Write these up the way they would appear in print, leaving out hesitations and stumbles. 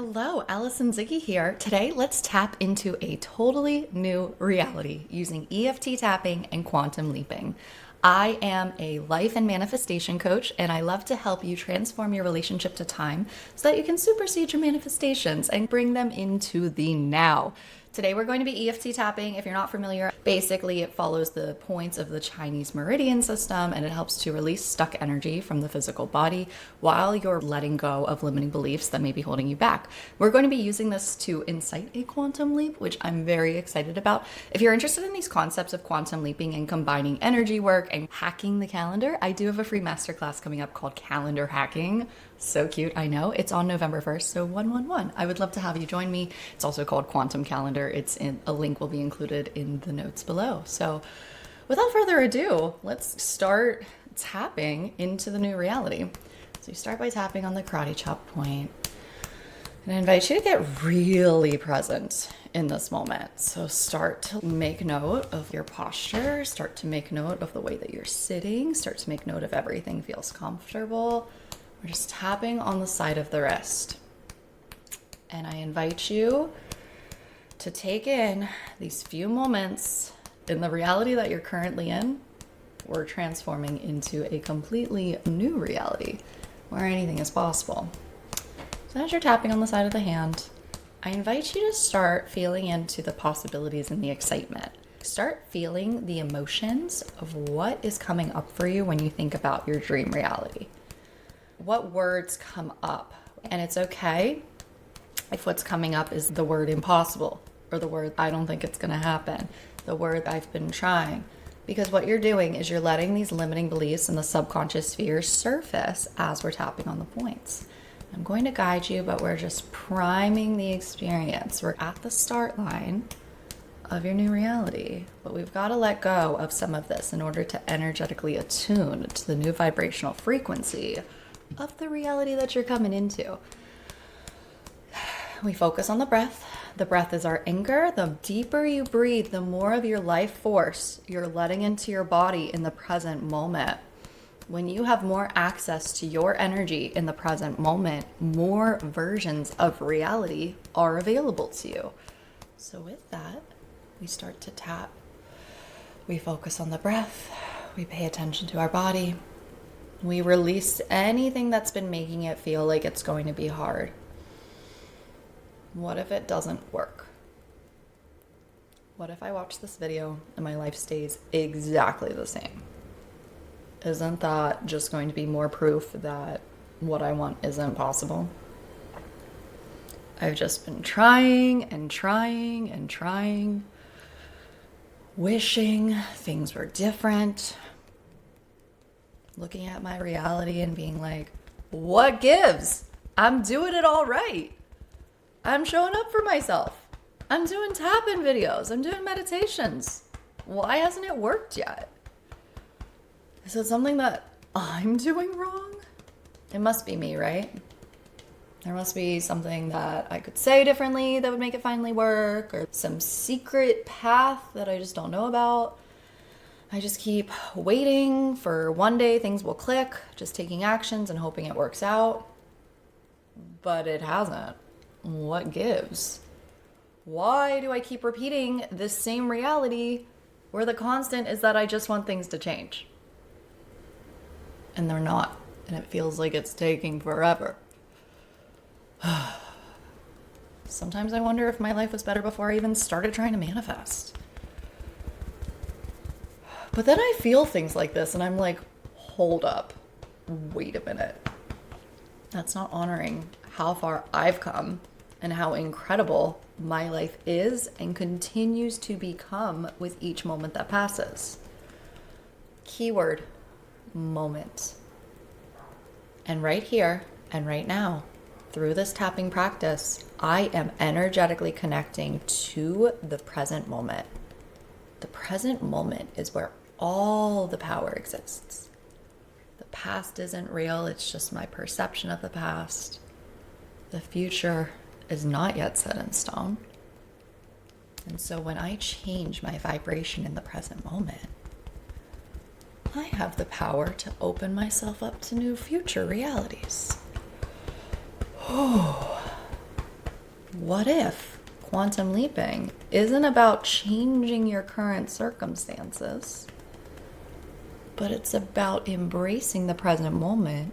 Hello, Allison Ziggy here. Today, let's tap into a totally new reality using EFT tapping and quantum leaping. I am a life and manifestation coach, and I love to help you transform your relationship to time so that you can supersede your manifestations and bring them into the now. Today, we're going to be EFT tapping. If you're not familiar, basically it follows the points of the Chinese meridian system and it helps to release stuck energy from the physical body while you're letting go of limiting beliefs that may be holding you back. We're going to be using this to incite a quantum leap, which I'm very excited about. If you're interested in these concepts of quantum leaping and combining energy work and hacking the calendar, I do have a free masterclass coming up called Calendar Hacking. So cute, I know. It's on November 1st, so 111. I would love to have you join me. It's also called Quantum Calendar. A link will be included in the notes below. So without further ado, let's start tapping into the new reality. So you start by tapping on the karate chop point. And I invite you to get really present in this moment. So start to make note of your posture, start to make note of the way that you're sitting, start to make note of everything feels comfortable. We're just tapping on the side of the wrist. And I invite you to take in these few moments in the reality that you're currently in. We're transforming into a completely new reality where anything is possible. So as you're tapping on the side of the hand, I invite you to start feeling into the possibilities and the excitement. Start feeling the emotions of what is coming up for you when you think about your dream reality. What words come up? And it's okay if what's coming up is the word impossible or the word I don't think it's going to happen, the word I've been trying. Because what you're doing is you're letting these limiting beliefs in the subconscious sphere surface as we're tapping on the points. I'm going to guide you, but we're just priming the experience. We're at the start line of your new reality, but we've got to let go of some of this in order to energetically attune to the new vibrational frequency of the reality that you're coming into. We focus on the breath. The breath is our anchor. The deeper you breathe, the more of your life force you're letting into your body in the present moment. When you have more access to your energy in the present moment, more versions of reality are available to you. So with that, we start to tap. We focus on the breath. We pay attention to our body. We release anything that's been making it feel like it's going to be hard. What if it doesn't work? What if I watch this video and my life stays exactly the same? Isn't that just going to be more proof that what I want isn't possible? I've just been trying and trying and trying, wishing things were different, looking at my reality and being like, what gives? I'm doing it all right. I'm showing up for myself. I'm doing tap-in videos. I'm doing meditations. Why hasn't it worked yet? Is it something that I'm doing wrong? It must be me, right? There must be something that I could say differently that would make it finally work, or some secret path that I just don't know about. I just keep waiting for one day things will click, just taking actions and hoping it works out. But it hasn't. What gives? Why do I keep repeating this same reality where the constant is that I just want things to change? And they're not. And it feels like it's taking forever. Sometimes I wonder if my life was better before I even started trying to manifest. But then I feel things like this and I'm like, hold up, wait a minute. That's not honoring how far I've come and how incredible my life is and continues to become with each moment that passes. Keyword, moment. And right here and right now, through this tapping practice, I am energetically connecting to the present moment. The present moment is where all the power exists. The past isn't real, it's just my perception of the past. The future is not yet set in stone. And so when I change my vibration in the present moment, I have the power to open myself up to new future realities. what if quantum leaping isn't about changing your current circumstances, but it's about embracing the present moment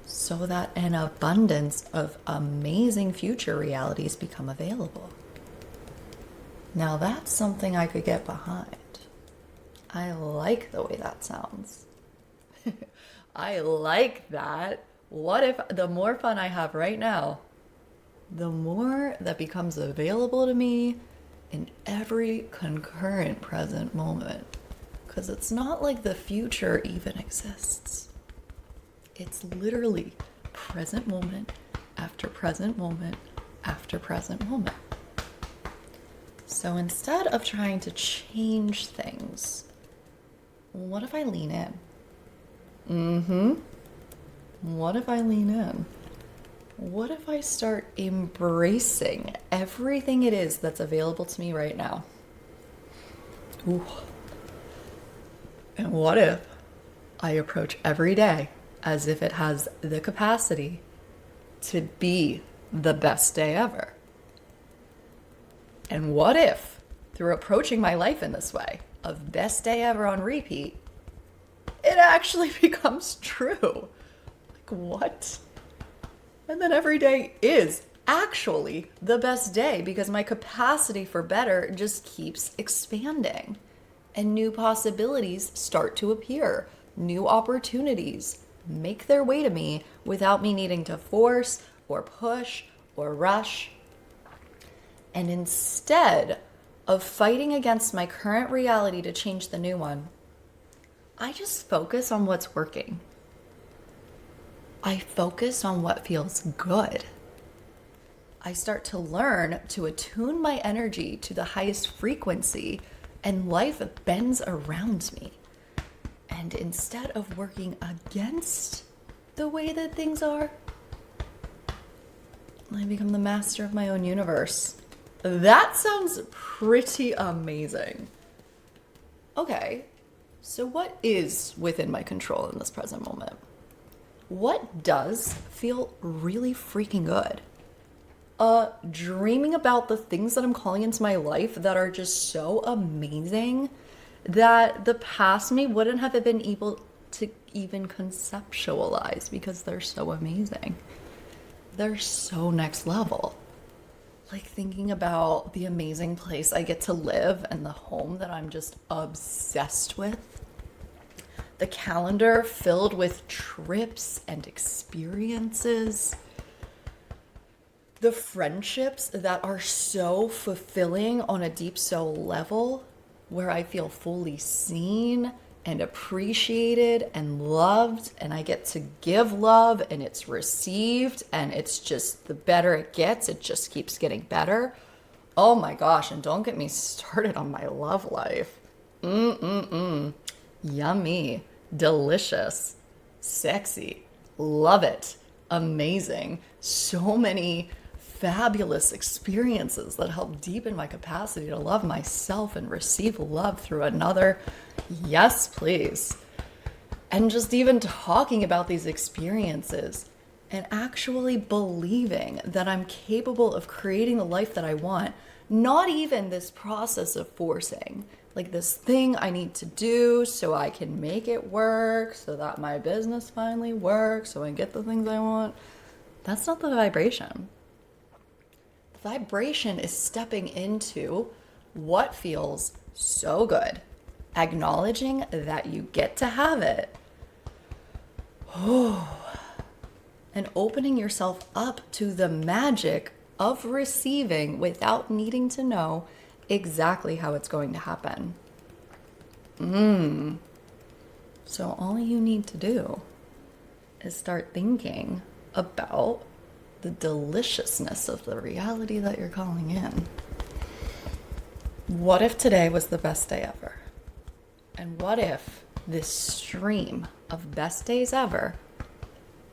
so that an abundance of amazing future realities become available? Now that's something I could get behind. I like the way that sounds. I like that. What if the more fun I have right now, the more that becomes available to me in every concurrent present moment? Because it's not like the future even exists. It's literally present moment after present moment after present moment. So instead of trying to change things, what if I lean in? What if I lean in? What if I start embracing everything it is that's available to me right now? Ooh. And what if I approach every day as if it has the capacity to be the best day ever? And what if, through approaching my life in this way, of best day ever on repeat, it actually becomes true? Like, what? And then every day is actually the best day because my capacity for better just keeps expanding. And new possibilities start to appear. New opportunities make their way to me without me needing to force or push or rush. And instead of fighting against my current reality to change the new one, I just focus on what's working. I focus on what feels good. I start to learn to attune my energy to the highest frequency, and life bends around me. And instead of working against the way that things are, I become the master of my own universe. That sounds pretty amazing. Okay, so what is within my control in this present moment? What does feel really freaking good? Dreaming about the things that I'm calling into my life that are just so amazing that the past me wouldn't have been able to even conceptualize because they're so amazing. They're so next level. Like thinking about the amazing place I get to live and the home that I'm just obsessed with. The calendar filled with trips and experiences. The friendships that are so fulfilling on a deep soul level, where I feel fully seen and appreciated and loved, and I get to give love and it's received, and it's just the better it gets, it just keeps getting better. Oh my gosh, and don't get me started on my love life. Yummy, delicious, sexy, love it, amazing. So many fabulous experiences that help deepen my capacity to love myself and receive love through another. Yes, please. And just even talking about these experiences and actually believing that I'm capable of creating the life that I want, not even this process of forcing, like this thing I need to do so I can make it work, so that my business finally works, so I get the things I want. That's not the vibration. Vibration is stepping into what feels so good, acknowledging that you get to have it, and opening yourself up to the magic of receiving without needing to know exactly how it's going to happen. So all you need to do is start thinking about the deliciousness of the reality that you're calling in. What if today was the best day ever? And what if this stream of best days ever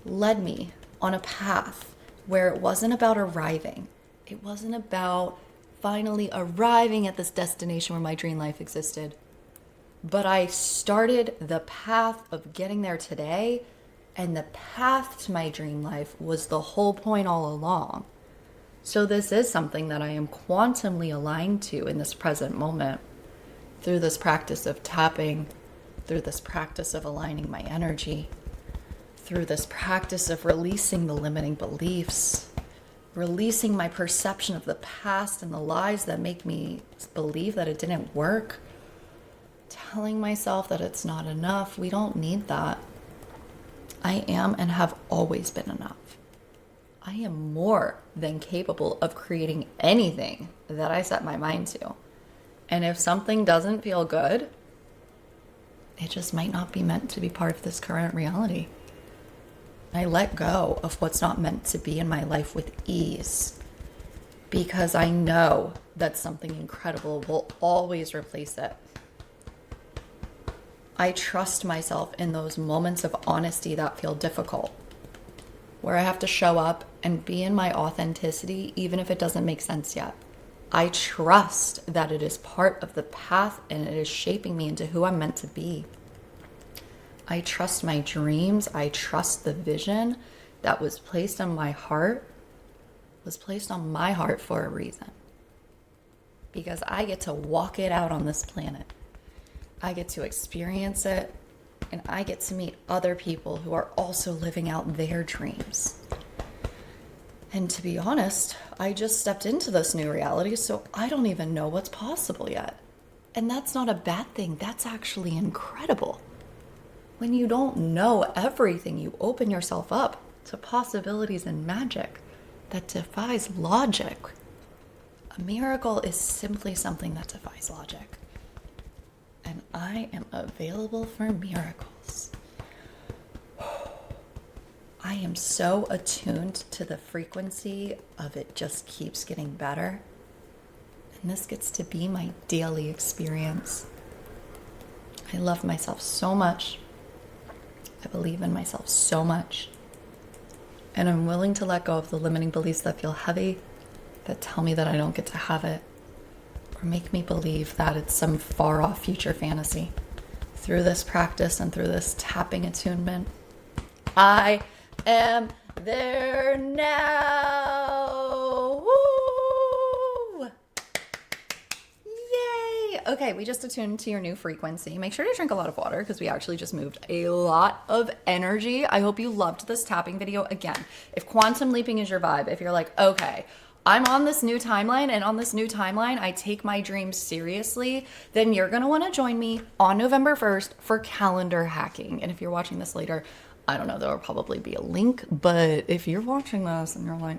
led me on a path where it wasn't about arriving. It wasn't about finally arriving at this destination where my dream life existed. But I started the path of getting there today, and the path to my dream life was the whole point all along. So this is something that I am quantumly aligned to in this present moment through this practice of tapping, through this practice of aligning my energy, through this practice of releasing the limiting beliefs, releasing my perception of the past and the lies that make me believe that it didn't work, telling myself that it's not enough. We don't need that. I am and have always been enough. I am more than capable of creating anything that I set my mind to. And if something doesn't feel good, it just might not be meant to be part of this current reality. I let go of what's not meant to be in my life with ease because I know that something incredible will always replace it. I trust myself in those moments of honesty that feel difficult, where I have to show up and be in my authenticity even if it doesn't make sense yet. I trust that it is part of the path and it is shaping me into who I'm meant to be. I trust my dreams. I trust the vision that was placed on my heart for a reason. Because I get to walk it out on this planet. I get to experience it, and I get to meet other people who are also living out their dreams. And to be honest, I just stepped into this new reality, so I don't even know what's possible yet. And that's not a bad thing. That's actually incredible. When you don't know everything, you open yourself up to possibilities and magic that defies logic. A miracle is simply something that defies logic. And I am available for miracles. I am so attuned to the frequency of it just keeps getting better. And this gets to be my daily experience. I love myself so much. I believe in myself so much. And I'm willing to let go of the limiting beliefs that feel heavy, that tell me that I don't get to have it, or make me believe that it's some far off future fantasy. Through this practice and through this tapping attunement, I am there now. Woo! Yay! Okay, we just attuned to your new frequency. Make sure to drink a lot of water because we actually just moved a lot of energy. I hope you loved this tapping video. Again, if quantum leaping is your vibe, if you're like, okay, I'm on this new timeline, and on this new timeline, I take my dreams seriously, then you're going to want to join me on November 1st for calendar hacking. And if you're watching this later, I don't know, there will probably be a link, but if you're watching this and you're like,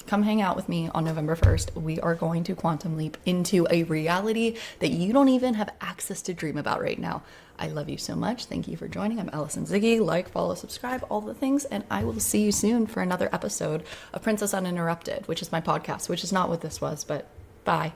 come hang out with me on November 1st, we are going to quantum leap into a reality that you don't even have access to dream about right now. I love you so much. Thank you for joining. I'm Allison Ziggy. Like, follow, subscribe, all the things. And I will see you soon for another episode of Princess Uninterrupted, which is my podcast, which is not what this was, but bye.